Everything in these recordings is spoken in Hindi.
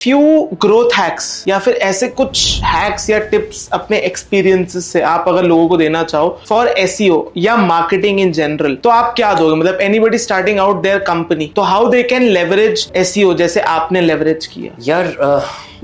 फ्यू ग्रोथ हैक्स या फिर ऐसे कुछ हैक्स या टिप्स अपने एक्सपीरियंसेस से आप अगर लोगों को देना चाहो फॉर एसईओ या मार्केटिंग इन जनरल, तो आप क्या दोगे? मतलब anybody starting out their company, तो how they can leverage SEO जैसे आपने लेवरेज किया? यार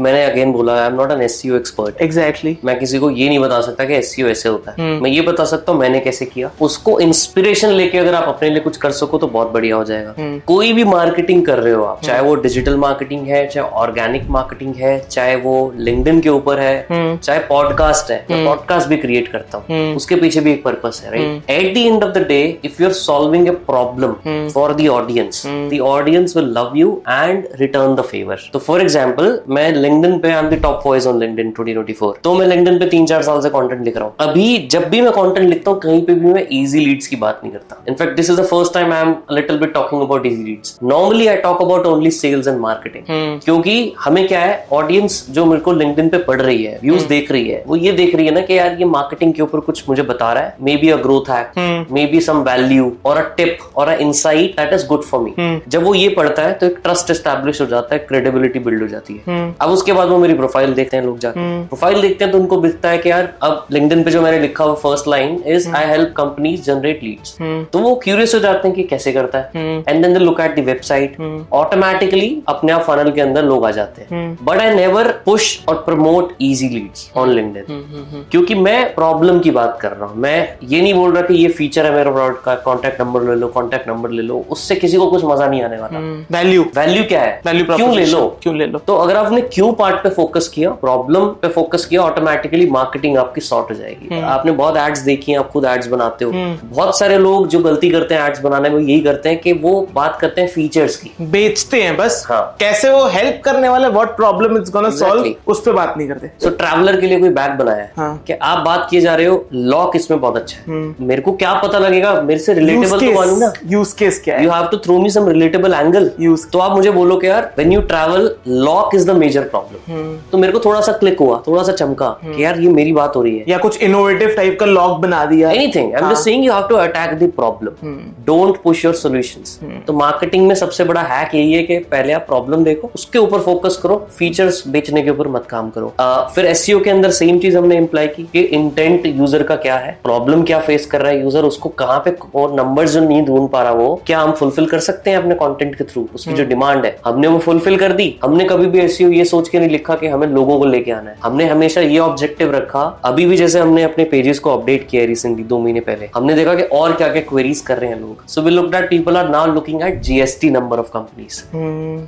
मैंने अगेन बोला, I am not an SEO expert. Exactly. मैं किसी को ये नहीं बता सकता कि एसईओ ऐसे होता है। मैं ये बता सकता हूँ मैंने कैसे किया। उसको इंस्पिरेशन लेके अगर आप अपने लिए कुछ कर सको तो बहुत बढ़िया हो जाएगा। कोई भी मार्केटिंग कर रहे हो आप, चाहे वो डिजिटल मार्केटिंग है, चाहे ऑर्गेनिक मार्केटिंग है, चाहे वो लिंक्डइन के ऊपर है, चाहे पॉडकास्ट है। मैं पॉडकास्ट भी क्रिएट करता हूँ, उसके पीछे भी एक पर्पस है, right? At the end of the day, if you are solving a problem for the audience will love you and return the favour. तो फॉर एग्जाम्पल, मैं लिंक्डइन पे, I am the top voice on LinkedIn 2024, तो मैं लिंक्डइन पे 3-4 साल से कंटेंट लिख रहा हूँ। अभी जब भी मैं कंटेंट लिखता हूँ, कहीं पे भी मैं इजी लीड्स की बात नहीं करता। In fact this is the first time I am little bit talking about easy leads. Normally I talk about only sales and marketing, क्योंकि हमें क्या है, ऑडियंस जो मेरे को लिंक्डइन पे पढ़ रही है, व्यूज देख रही है, वो ये देख रही है ना कि यार ये मार्केटिंग के ऊपर कुछ मुझे बता रहा है, maybe a growth hack, maybe some value और अ टिप और a insight that is good for me. जब वो ये पढ़ता है तो एक ट्रस्ट एस्टैब्लिश हो जाता है, क्रेडिबिलिटी बिल्ड हो जाती है। अब उसके बाद वो मेरी प्रोफाइल देखते हैं, लोग जाके प्रोफाइल देखते हैं तो उनको दिखता है कि यार अब लिंक्डइन पे जो मैंने लिखा हुआ first line is I help companies generate Leeds, तो वो क्यूरियस हो जाते हैं कि कैसे करता है, and then they look at the website. Automatically अपने आप फनल के अंदर लोग आ जाते हैं। बट आई नेवर पुश और promote easy leads on LinkedIn, क्योंकि मैं प्रॉब्लम की बात कर रहा हूँ। मैं ये नहीं बोल रहा कि ये फीचर है मेरा प्रोडक्ट का, कॉन्टैक्ट नंबर ले लो, कॉन्टैक्ट नंबर ले लो, उससे किसी को कुछ मजा नहीं आने वाला। वैल्यू क्या है, क्यों ले लो। तो अगर आपने क्यों पार्ट पे फोकस किया, प्रॉब्लम पे फोकस किया, ऑटोमेटिकली मार्केटिंग आपकी सॉर्ट हो जाएगी। आपने बहुत एड्स देखी हैं, आप खुद एड्स बनाते हो। बहुत सारे लोग जो गलती करते हैं एड्स बनाने में, यही करते हैं कि वो बात करते हैं फीचर्स की, बेचते हैं बस। हाँ। कैसे वो हेल्प करने वाले, what problem it's gonna solve, उस पे बात नहीं करते। सो ट्रैवलर के लिए कोई बैग बनाया है, हाँ। कि आप बात किए जा रहे हो लॉक इसमें बहुत अच्छा है, मेरे को क्या पता लगेगा, मेरे से रिलेटेबल तो मालूम ना। यूज केस क्या है? You have to throw me some relatable angle. तो आप मुझे बोलो कि यार when you travel lock is the major problem, तो मेरे को थोड़ा सा क्लिक हुआ, थोड़ा सा चमका कि यार ये मेरी बात हो रही है, या कुछ इनोवेटिव टाइप का लॉक बना दिया, anything. I am just saying you have to attack the problem, don't push your solutions. तो मार्केटिंग में सबसे बड़ा हैक यही है कि पहले आप प्रॉब्लम देखो, उसके ऊपर फोकस करो, फीचर्स बेचने के ऊपर मत काम करो। फिर एसईओ के अंदर सेम चीज हमने इंप्लाई की कि इंटेंट यूजर का क्या है, प्रॉब्लम क्या फेस कर रहा है यूजर, उसको कहाँ पे, और नंबर्स जो नहीं ढूंढ पा रहा वो क्या हम फुलफिल कर सकते हैं अपने कंटेंट के थ्रू। उसकी जो डिमांड है हमने वो फुलफिल कर दी। हमने कभी भी एसईओ ये सोच के नहीं लिखा कि हमें लोगों को लेके आना है। हमने हमेशा ये ऑब्जेक्टिव रखा। अभी भी जैसे हमने अपने पेजेस को अपडेट किया रिसेंटली 2 महीने पहले, हमने देखा कि और क्या क्या क्वेरीज कर रहे हैं लोग। So we looked at, people are now looking at GST number of companies,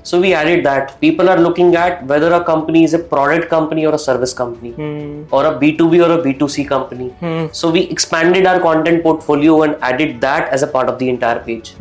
so we added that. People are looking at whether a company is a product company और अ सर्विस कंपनी, और अ B2B और a B2C company. So we expanded our content portfolio and added that as a part of the entire page,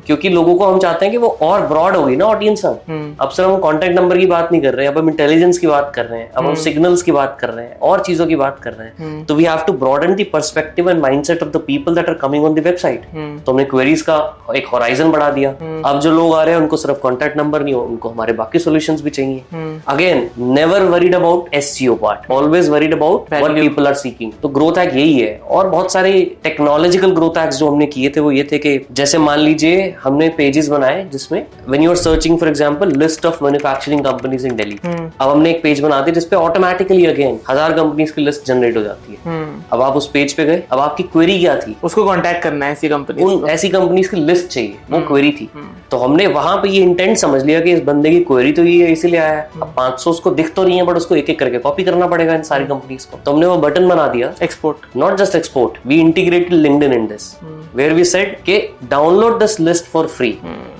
क्योंकि लोगों को हम चाहते हैं कि वो और ब्रॉड होगी ना ऑडियंस। अब सिर्फ हम कॉन्टैक्ट नंबर की बात नहीं कर रहे हैं, अब हम इंटेलिजेंस की बात कर रहे हैं, अब हम सिग्नल्स की बात कर रहे हैं, और चीजों की बात कर रहे हैं। तो we have to broaden the perspective and mindset of the people that are coming on the website. तो हमने क्वेरीज का एक होराइजन बढ़ा दिया। अब जो लोग आ रहे हैं उनको सिर्फ कॉन्टैक्ट नंबर नहीं हो, उनको हमारे बाकी सॉल्यूशंस भी चाहिए। Again, never worried about SEO part, always worried about what people are seeking. तो ग्रोथ हैक यही है। और बहुत सारे टेक्नोलॉजिकल ग्रोथ हैक्स जो हमने किए थे वो ये थे कि जैसे मान लीजिए हमने पेजेस बनाए जिसमें when you are searching for example list of manufacturing companies in Delhi, अब हमने एक पेज बना दिया जिसपे ऑटोमेटिकली अगेन 1000 कंपनीज की लिस्ट जनरेट हो जाती है। अब आप उस पेज पे गए, अब आपकी क्वेरी क्या थी, उसको कांटेक्ट करना है ऐसी कंपनी, उन ऐसी कंपनीज की लिस्ट चाहिए, वो क्वेरी थी। तो हमने वहां पे ये इंटेंट समझ लिया कि इस बंदे की क्वेरी तो ये है, इसीलिए आया है। अब 500 उसको दिख तो नहीं है, बट उसको एक एक करके कॉपी करना पड़ेगा इन सारी कंपनीज को। तो हमने वो बटन बना दिया, export, not just export, we integrated LinkedIn in this, where we said कि download this list for free.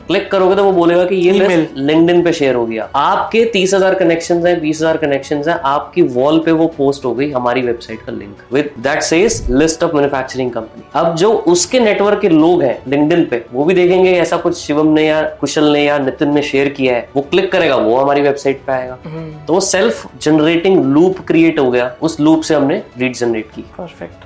Click करोगे तो वो बोलेगा कि ये लिस्ट लिंक्डइन पे शेयर हो गया। आपके 30,000 कनेक्शंस हैं, 20,000 कनेक्शंस हैं, आपकी वॉल पे वो पोस्ट हो गई हमारी वेबसाइट का link with that says list of manufacturing company. अब जो उसके नेटवर्क के लोग हैं लिंक्डइन पे, वो भी देखेंगे ऐसा कुछ शिवम ने या कुशल ने या नितिन ने शेयर किया है, वो क्लिक करेगा, वो हमारी वेबसाइट पे आएगा। तो वो सेल्फ जनरेटिंग लूप क्रिएट हो गया। उस लूप से हमने लीड जनरेट की। परफेक्ट।